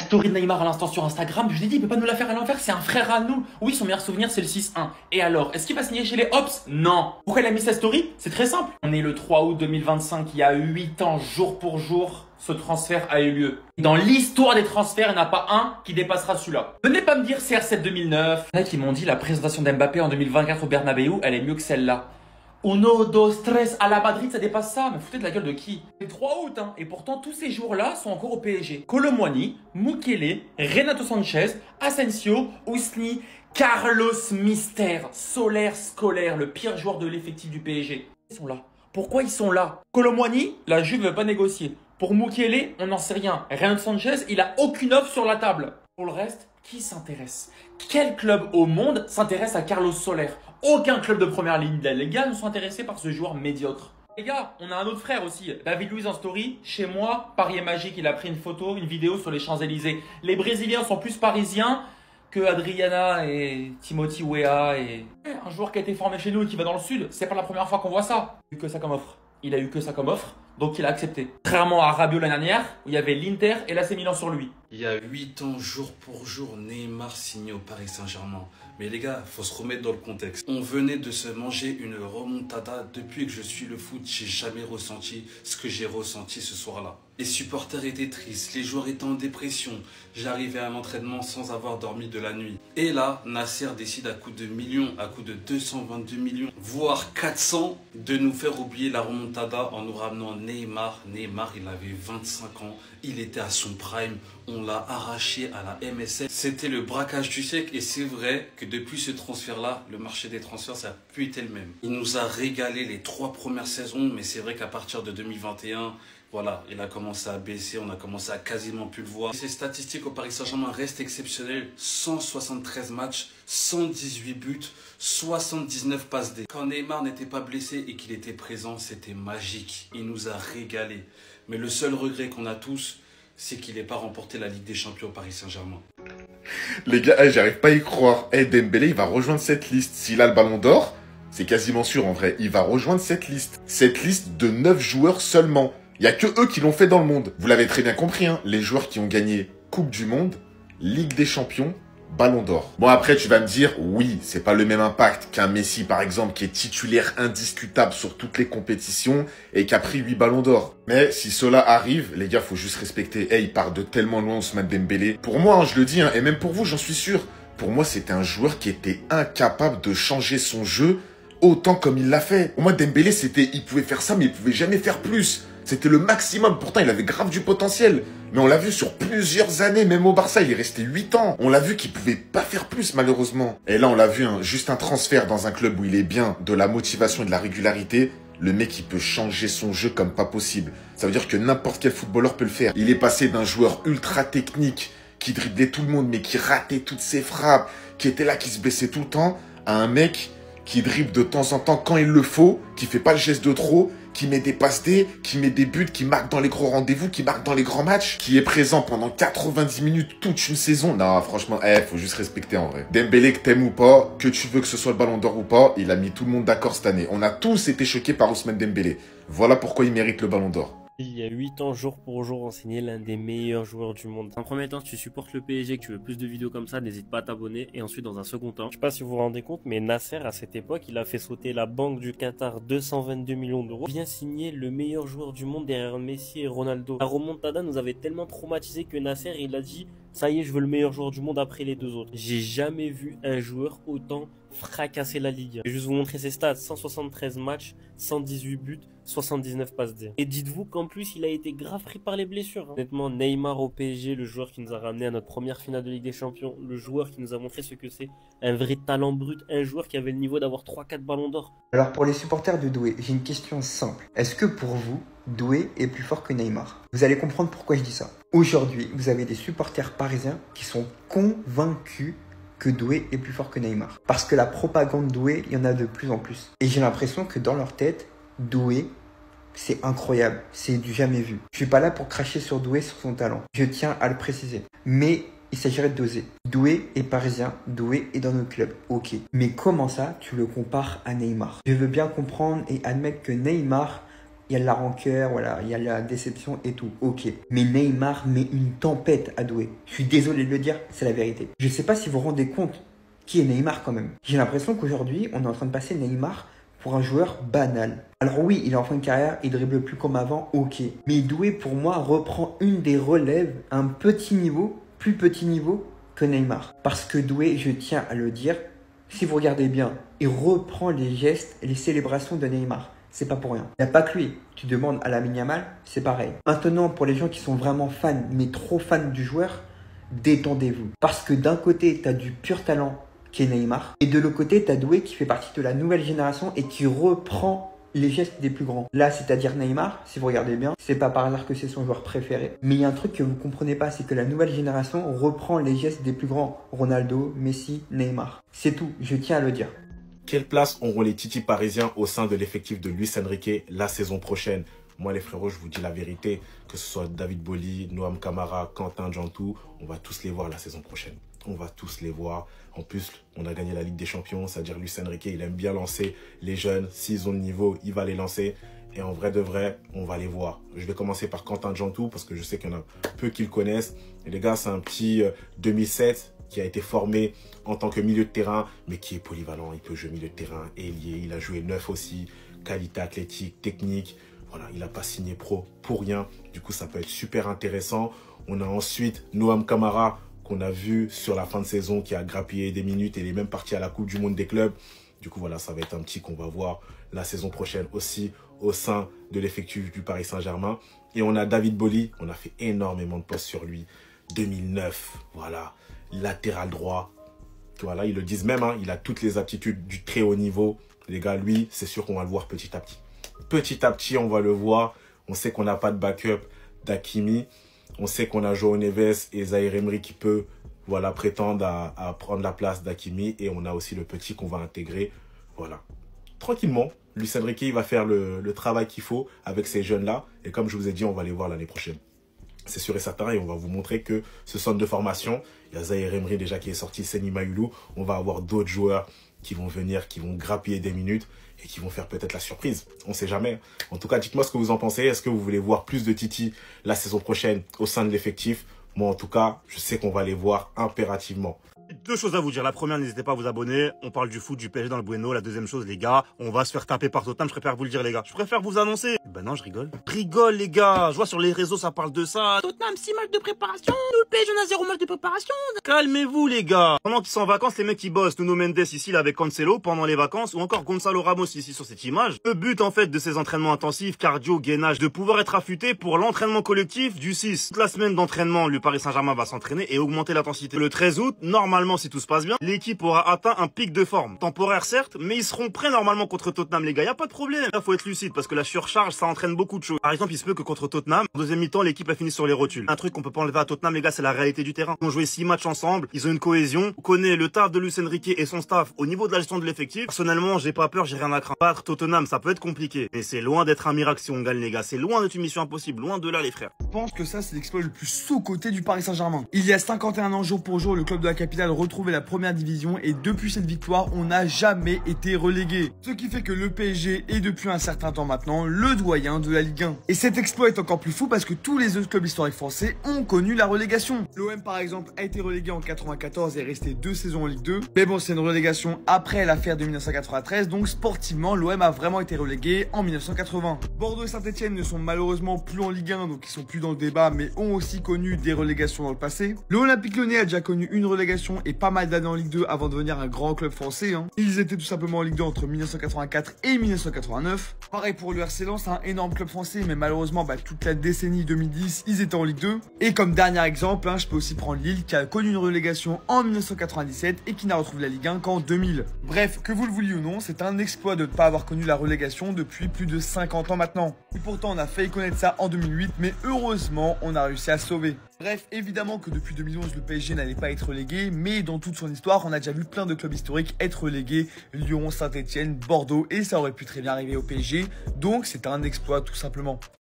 story de Neymar à l'instant sur Instagram, je lui ai dit, il peut pas nous la faire à l'envers, c'est un frère à nous. Oui, son meilleur souvenir, c'est le 6-1. Et alors, est-ce qu'il va signer chez les Hops? Non. Pourquoi il a mis sa story? C'est très simple. On est le 3 août 2025, il y a 8 ans, jour pour jour, ce transfert a eu lieu. Dans l'histoire des transferts, il n'y en a pas un qui dépassera celui-là. Venez pas me dire CR7 2009. Il y en a qui m'ont dit, la présentation d'Mbappé en 2024 au Bernabeu, elle est mieux que celle-là. Uno, dos, tres, à la Madrid, ça dépasse ça. Mais foutez de la gueule de qui? C'est le 3 août, hein. Et pourtant, tous ces jours-là sont encore au PSG. Kolo Muani, Mukele, Renato Sanchez, Asensio, Ousni, Carlos Mister, Soler, Scolaire, le pire joueur de l'effectif du PSG. Ils sont là. Pourquoi ils sont là? Kolo Muani, la Juve ne veut pas négocier. Pour Mukele, on n'en sait rien. Renato Sanchez, il a aucune offre sur la table. Pour le reste, qui s'intéresse? Quel club au monde s'intéresse à Carlos Soler? Aucun club de première ligne de la Liga ne sont intéressés par ce joueur médiocre. Les gars, on a un autre frère aussi, David Luiz en story. Chez moi, Paris est magique, il a pris une photo, une vidéo sur les Champs-Élysées. Les Brésiliens sont plus parisiens que Adriana et Timothy Weah et un joueur qui a été formé chez nous et qui va dans le sud. C'est pas la première fois qu'on voit ça. Il a eu que ça comme offre. Il a eu que ça comme offre, donc il a accepté. Contrairement à Rabiot l'année dernière, où il y avait l'Inter et l'AC Milan sur lui. Il y a 8 ans, jour pour jour, Neymar signé au Paris Saint-Germain. Mais les gars, faut se remettre dans le contexte. On venait de se manger une remontada. Depuis que je suis le foot, j'ai jamais ressenti ce que j'ai ressenti ce soir-là. Les supporters étaient tristes, les joueurs étaient en dépression. J'arrivais à l'entraînement sans avoir dormi de la nuit. Et là, Nasser décide à coup de millions, à coup de 222 millions, voire 400, de nous faire oublier la remontada en nous ramenant Neymar. Neymar, il avait 25 ans, il était à son prime. On l'a arraché à la MSN. C'était le braquage du siècle et c'est vrai que depuis ce transfert-là, le marché des transferts, ça n'a plus été le même. Il nous a régalé les 3 premières saisons, mais c'est vrai qu'à partir de 2021, voilà, il a commencé à baisser, on a commencé à quasiment plus le voir. Ses statistiques au Paris Saint-Germain restent exceptionnelles. 173 matchs, 118 buts, 79 passes D. Quand Neymar n'était pas blessé et qu'il était présent, c'était magique. Il nous a régalé. Mais le seul regret qu'on a tous, c'est qu'il n'ait pas remporté la Ligue des Champions au Paris Saint-Germain. Les gars, j'arrive pas à y croire. Dembélé, il va rejoindre cette liste. S'il a le ballon d'or, c'est quasiment sûr en vrai. Il va rejoindre cette liste. Cette liste de 9 joueurs seulement. Il y a que eux qui l'ont fait dans le monde. Vous l'avez très bien compris, hein. Les joueurs qui ont gagné Coupe du Monde, Ligue des Champions, Ballon d'Or. Bon, après, tu vas me dire, oui, c'est pas le même impact qu'un Messi, par exemple, qui est titulaire indiscutable sur toutes les compétitions et qui a pris 8 Ballons d'Or. Mais si cela arrive, les gars, faut juste respecter. Il part de tellement loin, Ousmane Dembélé. Pour moi, hein, je le dis, hein, et même pour vous, j'en suis sûr. Pour moi, c'était un joueur qui était incapable de changer son jeu autant comme il l'a fait. Au moins, Dembélé, il pouvait faire ça, mais il pouvait jamais faire plus. C'était le maximum. Pourtant, il avait grave du potentiel. Mais on l'a vu sur plusieurs années, même au Barça, il est resté 8 ans. On l'a vu qu'il pouvait pas faire plus, malheureusement. Et là, on l'a vu, hein, juste un transfert dans un club où il est bien, de la motivation et de la régularité. Le mec, il peut changer son jeu comme pas possible. Ça veut dire que n'importe quel footballeur peut le faire. Il est passé d'un joueur ultra technique, qui driblait tout le monde, mais qui ratait toutes ses frappes, qui était là, qui se blessait tout le temps, à un mec qui dribble de temps en temps quand il le faut, qui fait pas le geste de trop, qui met des passes D, qui met des buts, qui marque dans les gros rendez-vous, qui marque dans les grands matchs, qui est présent pendant 90 minutes toute une saison. Non, franchement, faut juste respecter en vrai. Dembélé, que t'aimes ou pas, que tu veux que ce soit le Ballon d'Or ou pas, il a mis tout le monde d'accord cette année. On a tous été choqués par Ousmane Dembélé. Voilà pourquoi il mérite le Ballon d'Or. Il y a 8 ans, jour pour jour, enseigné l'un des meilleurs joueurs du monde. En premier temps, si tu supportes le PSG, que tu veux plus de vidéos comme ça, n'hésite pas à t'abonner. Et ensuite, dans un second temps, je sais pas si vous vous rendez compte, mais Nasser, à cette époque, il a fait sauter la banque du Qatar 222 millions d'euros. Il vient signer le meilleur joueur du monde derrière Messi et Ronaldo. La remontada nous avait tellement traumatisé que Nasser, il a dit, ça y est, je veux le meilleur joueur du monde après les deux autres. J'ai jamais vu un joueur autant fracasser la Ligue. Je vais juste vous montrer ses stats. 173 matchs, 118 buts, 79 passes D. Et dites-vous qu'en plus, il a été grave pris par les blessures. Honnêtement, Neymar au PSG, le joueur qui nous a ramené à notre première finale de Ligue des Champions, le joueur qui nous a montré ce que c'est, un vrai talent brut, un joueur qui avait le niveau d'avoir 3-4 ballons d'or. Alors pour les supporters de Doué, j'ai une question simple. Est-ce que pour vous, Doué est plus fort que Neymar? Vous allez comprendre pourquoi je dis ça. Aujourd'hui, vous avez des supporters parisiens qui sont convaincus que Doué est plus fort que Neymar. Parce que la propagande Doué, il y en a de plus en plus. Et j'ai l'impression que dans leur tête, Doué, c'est incroyable. C'est du jamais vu. Je suis pas là pour cracher sur Doué, sur son talent. Je tiens à le préciser. Mais il s'agirait de doser. Doué est parisien, Doué est dans notre club. Ok. Mais comment ça, tu le compares à Neymar? Je veux bien comprendre et admettre que Neymar il y a de la rancœur, voilà, il y a de la déception et tout, ok. Mais Neymar met une tempête à Doué. Je suis désolé de le dire, c'est la vérité. Je sais pas si vous vous rendez compte qui est Neymar quand même. J'ai l'impression qu'aujourd'hui, on est en train de passer Neymar pour un joueur banal. Alors oui, il est en fin de carrière, il dribble plus comme avant, ok. Mais Doué, pour moi, reprend une des relèves à un petit niveau, plus petit niveau que Neymar. Parce que Doué, je tiens à le dire, si vous regardez bien, il reprend les gestes et les célébrations de Neymar. C'est pas pour rien. Il n'y a pas que lui. Tu demandes à Lamine Yamal, c'est pareil. Maintenant, pour les gens qui sont vraiment fans, mais trop fans du joueur, détendez-vous. Parce que d'un côté, tu as du pur talent qui est Neymar. Et de l'autre côté, tu as Doué qui fait partie de la nouvelle génération et qui reprend les gestes des plus grands. Là, c'est-à-dire Neymar, si vous regardez bien, c'est pas par hasard que c'est son joueur préféré. Mais il y a un truc que vous comprenez pas, c'est que la nouvelle génération reprend les gestes des plus grands. Ronaldo, Messi, Neymar. C'est tout, je tiens à le dire. Quelle place auront les Titi parisiens au sein de l'effectif de Luis Enrique la saison prochaine? Moi, les frérots, je vous dis la vérité, que ce soit David Boly, Noam Camara, Quentin Djantou, on va tous les voir la saison prochaine. On va tous les voir. En plus, on a gagné la Ligue des Champions, c'est-à-dire Luis Enrique, il aime bien lancer les jeunes. S'ils ont le niveau, il va les lancer. Et en vrai de vrai, on va les voir. Je vais commencer par Quentin Djantou, parce que je sais qu'il y en a peu qui le connaissent. Et les gars, c'est un petit 2007 qui a été formé en tant que milieu de terrain, mais qui est polyvalent. Il peut jouer milieu de terrain, ailier, il a joué neuf aussi, qualité athlétique, technique. Voilà, il n'a pas signé pro pour rien. Du coup, ça peut être super intéressant. On a ensuite Noam Camara, qu'on a vu sur la fin de saison, qui a grappillé des minutes et il est même parti à la Coupe du Monde des clubs. Du coup, voilà, ça va être un petit qu'on va voir la saison prochaine aussi au sein de l'effectif du Paris Saint-Germain. Et on a David Boly, on a fait énormément de postes sur lui. 2009, voilà, latéral droit. Voilà, ils le disent même, hein, il a toutes les aptitudes du très haut niveau. Les gars, lui, c'est sûr qu'on va le voir petit à petit. Petit à petit, on va le voir. On sait qu'on n'a pas de backup d'Hakimi. On sait qu'on a João Neves et Zaïre Emery qui peut, voilà, prétendre à prendre la place d'Hakimi. Et on a aussi le petit qu'on va intégrer. Voilà. Tranquillement, Luis Enrique, il va faire le travail qu'il faut avec ces jeunes-là. Et comme je vous ai dit, on va les voir l'année prochaine. C'est sûr et certain. Et on va vous montrer que ce centre de formation, il y a Zaïre Emery déjà qui est sorti, Seny Mayoulou. On va avoir d'autres joueurs qui vont venir, qui vont grappiller des minutes et qui vont faire peut-être la surprise. On ne sait jamais. En tout cas, dites-moi ce que vous en pensez. Est-ce que vous voulez voir plus de Titi la saison prochaine au sein de l'effectif? Moi, en tout cas, je sais qu'on va les voir impérativement. Deux choses à vous dire. La première, n'hésitez pas à vous abonner. On parle du foot, du PSG dans le Bueno. La deuxième chose, les gars, on va se faire taper par Tottenham. Je préfère vous le dire, les gars. Je préfère vous annoncer. Ben non, je rigole. Rigole, les gars. Je vois sur les réseaux, ça parle de ça. Tottenham, 6 matchs de préparation. Nous, le PSG, on a 0 match de préparation. Calmez-vous, les gars. Pendant qu'ils sont en vacances, les mecs, ils bossent. Nuno Mendes, ici, là, avec Cancelo, pendant les vacances. Ou encore Gonzalo Ramos, ici, sur cette image. Le but, en fait, de ces entraînements intensifs, cardio, gainage, de pouvoir être affûté pour l'entraînement collectif du 6. Toute la semaine d'entraînement, le Paris Saint-Germain va s'entraîner et augmenter l'intensité. Le 13 août, normalement, si tout se passe bien, l'équipe aura atteint un pic de forme. Temporaire certes, mais ils seront prêts normalement contre Tottenham, les gars. Y a pas de problème. Là, faut être lucide parce que la surcharge, ça entraîne beaucoup de choses. Par exemple, il se peut que contre Tottenham, en deuxième mi-temps, l'équipe a fini sur les rotules. Un truc qu'on peut pas enlever à Tottenham, les gars, c'est la réalité du terrain. Ils ont joué 6 matchs ensemble, ils ont une cohésion. On connaît le taf de Luis Enrique et son staff au niveau de la gestion de l'effectif. Personnellement, j'ai pas peur, j'ai rien à craindre. Battre Tottenham, ça peut être compliqué, mais c'est loin d'être un miracle si on gagne, les gars. C'est loin d'être une mission impossible, loin de là, les frères. Je pense que ça, c'est l'exploit le plus sous-coté du Paris Saint-Germain. Il y a 51 ans jour pour jour, le club de la capitale retrouvait la première division et depuis cette victoire, on n'a jamais été relégué. Ce qui fait que le PSG est depuis un certain temps maintenant le doyen de la Ligue 1. Et cet exploit est encore plus fou parce que tous les autres clubs historiques français ont connu la relégation. L'OM par exemple a été relégué en 94 et est resté 2 saisons en Ligue 2. Mais bon, c'est une relégation après l'affaire de 1993, donc sportivement, l'OM a vraiment été relégué en 1980. Bordeaux et Saint-Etienne ne sont malheureusement plus en Ligue 1, donc ils sont plus dans le débat, mais ont aussi connu des relégations dans le passé. L'Olympique Lyonnais a déjà connu une relégation et pas mal d'années en Ligue 2 avant de devenir un grand club français. Ils étaient tout simplement en Ligue 2 entre 1984 et 1989. Pareil pour le RC Lens, un énorme club français, mais malheureusement toute la décennie 2010, ils étaient en Ligue 2. Et comme dernier exemple, je peux aussi prendre Lille qui a connu une relégation en 1997 et qui n'a retrouvé la Ligue 1 qu'en 2000. Bref, que vous le vouliez ou non, c'est un exploit de ne pas avoir connu la relégation depuis plus de 50 ans maintenant. Et pourtant on a failli connaître ça en 2008, mais heureusement on a réussi à sauver. Bref, évidemment que depuis 2011, le PSG n'allait pas être relégué, mais dans toute son histoire, on a déjà vu plein de clubs historiques être relégués, Lyon, Saint-Etienne, Bordeaux, et ça aurait pu très bien arriver au PSG, donc c'est un exploit tout simplement.